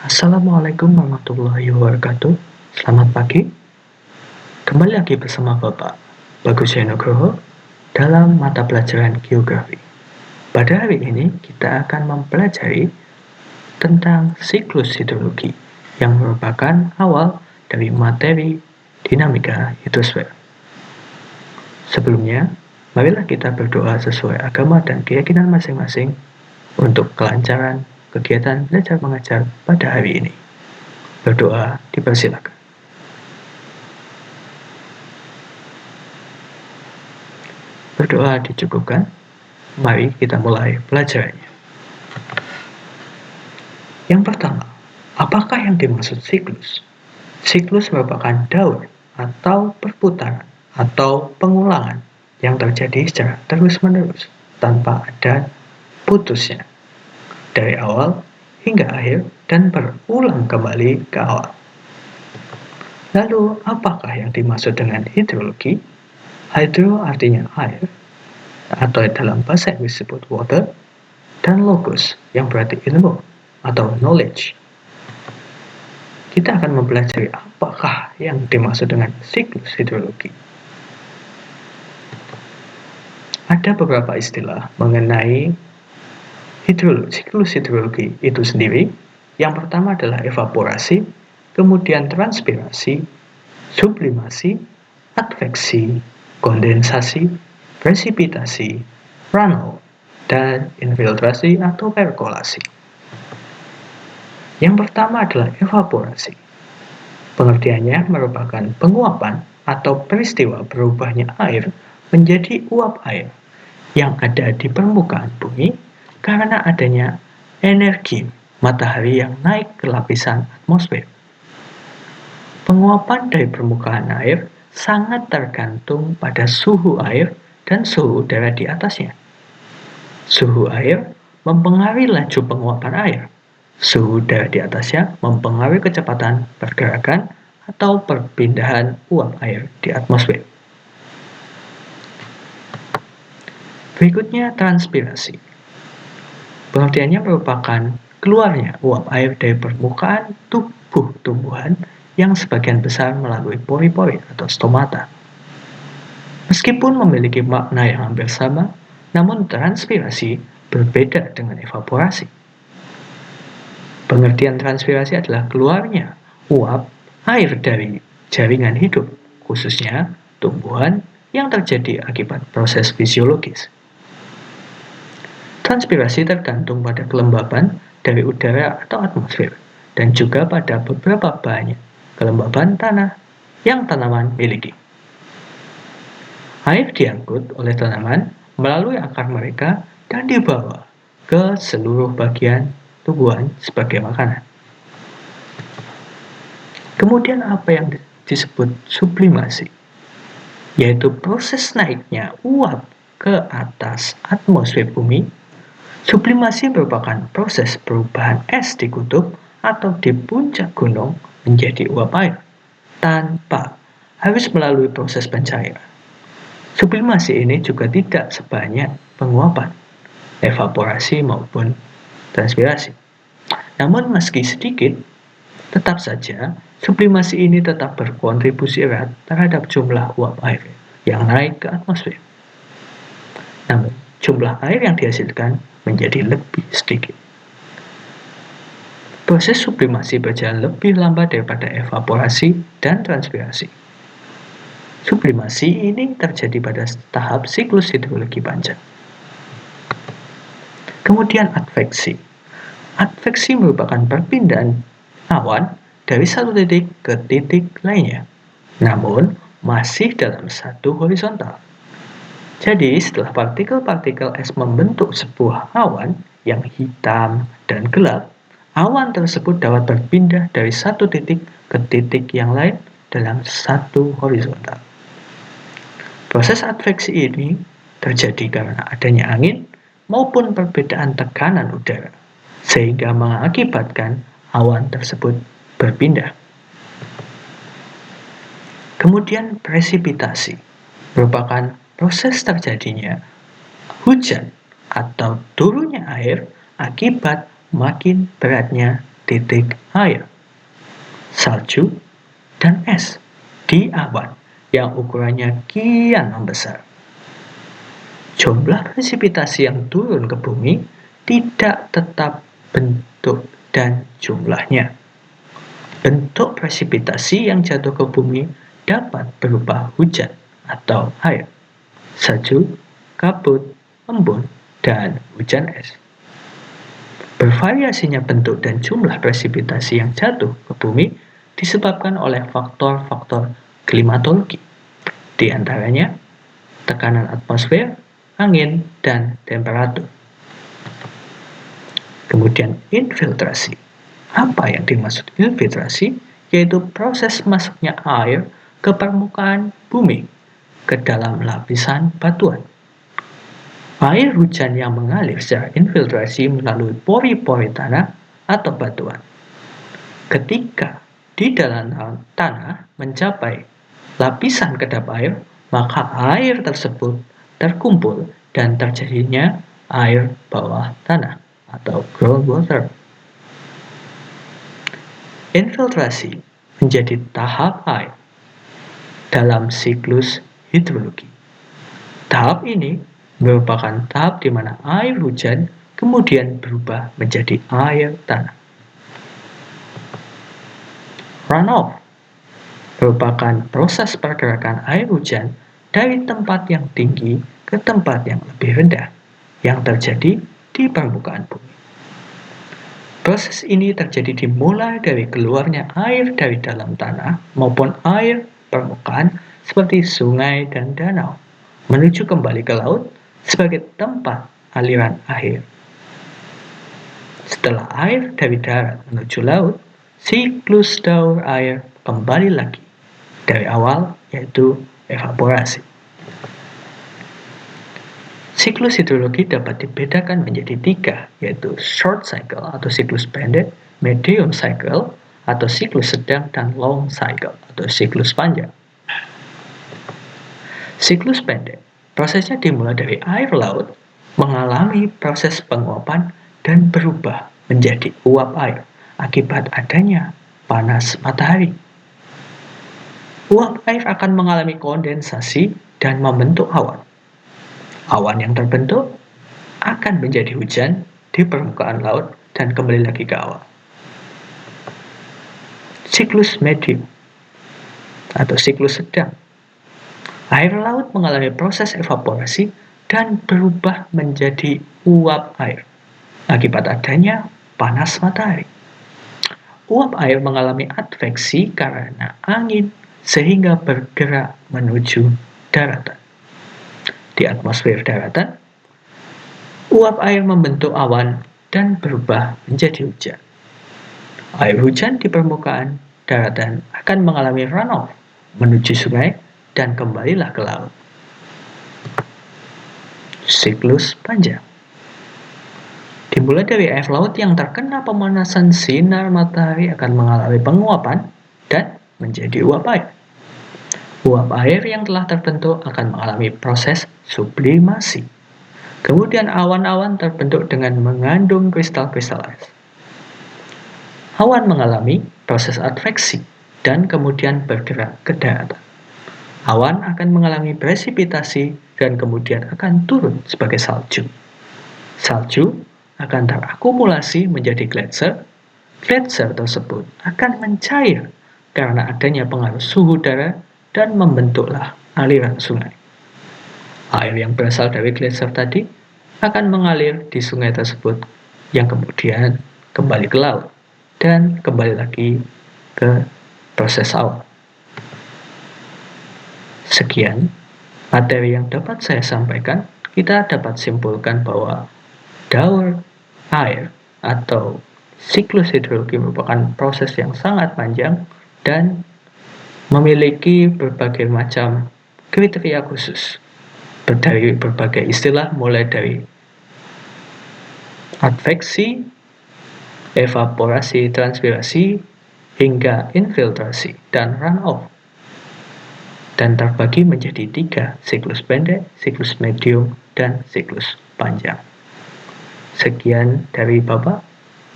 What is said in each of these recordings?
Assalamualaikum warahmatullahi wabarakatuh. Selamat pagi. Kembali lagi bersama Bapak Bagus Nugroho dalam mata pelajaran geografi. Pada hari ini kita akan mempelajari tentang siklus hidrologi yang merupakan awal dari materi dinamika hidrosfer. Sebelumnya, marilah kita berdoa sesuai agama dan keyakinan masing-masing untuk kelancaran kegiatan belajar mengajar pada hari ini. Berdoa dipersilakan. Berdoa dicukupkan. Mari kita mulai pelajarannya. Yang pertama, apakah yang dimaksud siklus? Siklus merupakan daur atau perputaran atau pengulangan yang terjadi secara terus-menerus tanpa ada putusnya dari awal hingga akhir dan berulang kembali ke awal. Lalu, apakah yang dimaksud dengan hidrologi? Hydro artinya air, atau dalam bahasa Inggris disebut water, dan logos yang berarti ilmu atau knowledge. Kita akan mempelajari apakah yang dimaksud dengan siklus hidrologi. Ada beberapa istilah mengenai siklus hidrologi itu sendiri. Yang pertama adalah evaporasi, kemudian transpirasi, sublimasi, adveksi, kondensasi, presipitasi, runoff, dan infiltrasi atau perkolasi. Yang pertama adalah evaporasi. Pengertiannya merupakan penguapan atau peristiwa berubahnya air menjadi uap air yang ada di permukaan bumi karena adanya energi matahari yang naik ke lapisan atmosfer. Penguapan dari permukaan air sangat tergantung pada suhu air dan suhu udara di atasnya. Suhu air mempengaruhi laju penguapan air. Suhu udara di atasnya mempengaruhi kecepatan pergerakan atau perpindahan uap air di atmosfer. Berikutnya transpirasi. Pengertiannya merupakan keluarnya uap air dari permukaan tubuh tumbuhan yang sebagian besar melalui pori-pori atau stomata. Meskipun memiliki makna yang hampir sama, namun transpirasi berbeda dengan evaporasi. Pengertian transpirasi adalah keluarnya uap air dari jaringan hidup, khususnya tumbuhan yang terjadi akibat proses fisiologis. Transpirasi tergantung pada kelembaban dari udara atau atmosfer, dan juga pada beberapa banyak kelembaban tanah yang tanaman miliki. Air diangkut oleh tanaman melalui akar mereka dan dibawa ke seluruh bagian tumbuhan sebagai makanan. Kemudian apa yang disebut sublimasi? Yaitu proses naiknya uap ke atas atmosfer bumi. Sublimasi merupakan proses perubahan es di kutub atau di puncak gunung menjadi uap air tanpa harus melalui proses pencairan. Sublimasi ini juga tidak sebanyak penguapan, evaporasi maupun transpirasi. Namun meski sedikit, tetap saja sublimasi ini tetap berkontribusi erat terhadap jumlah uap air yang naik ke atmosfer. Namun jumlah air yang dihasilkan menjadi lebih sedikit. Proses sublimasi berjalan lebih lambat daripada evaporasi dan transpirasi. Sublimasi ini terjadi pada tahap siklus hidrologi panjang. Kemudian adveksi. Adveksi merupakan perpindahan awan dari satu titik ke titik lainnya, namun masih dalam satu horizontal. Jadi setelah partikel-partikel es membentuk sebuah awan yang hitam dan gelap, awan tersebut dapat berpindah dari satu titik ke titik yang lain dalam satu horizontal. Proses adveksi ini terjadi karena adanya angin maupun perbedaan tekanan udara, sehingga mengakibatkan awan tersebut berpindah. Kemudian presipitasi merupakan proses terjadinya hujan atau turunnya air akibat makin beratnya titik air, salju, dan es di awan yang ukurannya kian membesar. Jumlah presipitasi yang turun ke bumi tidak tetap bentuk dan jumlahnya. Bentuk presipitasi yang jatuh ke bumi dapat berupa hujan atau air, salju, kabut, embun, dan hujan es. Bervariasinya bentuk dan jumlah presipitasi yang jatuh ke bumi disebabkan oleh faktor-faktor klimatologi, di antaranya tekanan atmosfer, angin, dan temperatur. Kemudian infiltrasi. Apa yang dimaksud infiltrasi? Yaitu proses masuknya air ke permukaan bumi, ke dalam lapisan batuan. Air hujan yang mengalir secara infiltrasi melalui pori-pori tanah atau batuan. Ketika di dalam tanah mencapai lapisan kedap air, maka air tersebut terkumpul dan terjadinya air bawah tanah atau groundwater. Infiltrasi menjadi tahap air dalam siklus hidrologi. Tahap ini merupakan tahap di mana air hujan kemudian berubah menjadi air tanah. Runoff merupakan proses pergerakan air hujan dari tempat yang tinggi ke tempat yang lebih rendah yang terjadi di permukaan bumi. Proses ini terjadi dimulai dari keluarnya air dari dalam tanah maupun air permukaan seperti sungai dan danau menuju kembali ke laut sebagai tempat aliran air. Setelah air dari darat menuju laut, siklus daur air kembali lagi dari awal, yaitu evaporasi. Siklus hidrologi dapat dibedakan menjadi 3, yaitu short cycle atau siklus pendek, medium cycle atau siklus sedang, dan long cycle atau siklus panjang. Siklus pendek, prosesnya dimulai dari air laut, mengalami proses penguapan dan berubah menjadi uap air akibat adanya panas matahari. Uap air akan mengalami kondensasi dan membentuk awan. Awan yang terbentuk akan menjadi hujan di permukaan laut dan kembali lagi ke awan. Siklus medium atau siklus sedang. Air laut mengalami proses evaporasi dan berubah menjadi uap air akibat adanya panas matahari. Uap air mengalami adveksi karena angin sehingga bergerak menuju daratan. Di atmosfer daratan, uap air membentuk awan dan berubah menjadi hujan. Air hujan di permukaan daratan akan mengalami runoff menuju sungai dan kembalilah ke laut. Siklus panjang dimulai dari air laut yang terkena pemanasan sinar matahari akan mengalami penguapan dan menjadi uap air. Uap air yang telah terbentuk akan mengalami proses sublimasi. Kemudian awan-awan terbentuk dengan mengandung kristal-kristal es. Awan mengalami proses adveksi dan kemudian bergerak ke daratan. Awan akan mengalami presipitasi dan kemudian akan turun sebagai salju. Salju akan terakumulasi menjadi gletser. Gletser tersebut akan mencair karena adanya pengaruh suhu udara dan membentuklah aliran sungai. Air yang berasal dari gletser tadi akan mengalir di sungai tersebut yang kemudian kembali ke laut dan kembali lagi ke proses awan. Sekian materi yang dapat saya sampaikan. Kita dapat simpulkan bahwa daur air atau siklus hidrologi merupakan proses yang sangat panjang dan memiliki berbagai macam kriteria khusus dari berbagai istilah, mulai dari adveksi, evaporasi, transpirasi, hingga infiltrasi dan runoff, dan terbagi menjadi 3, siklus pendek, siklus medium, dan siklus panjang. Sekian dari Bapak.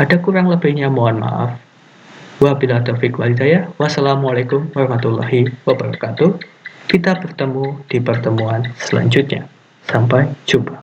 Ada kurang lebihnya mohon maaf. Wabillahi taufiq wal hidayah. Wassalamualaikum warahmatullahi wabarakatuh. Kita bertemu di pertemuan selanjutnya. Sampai jumpa.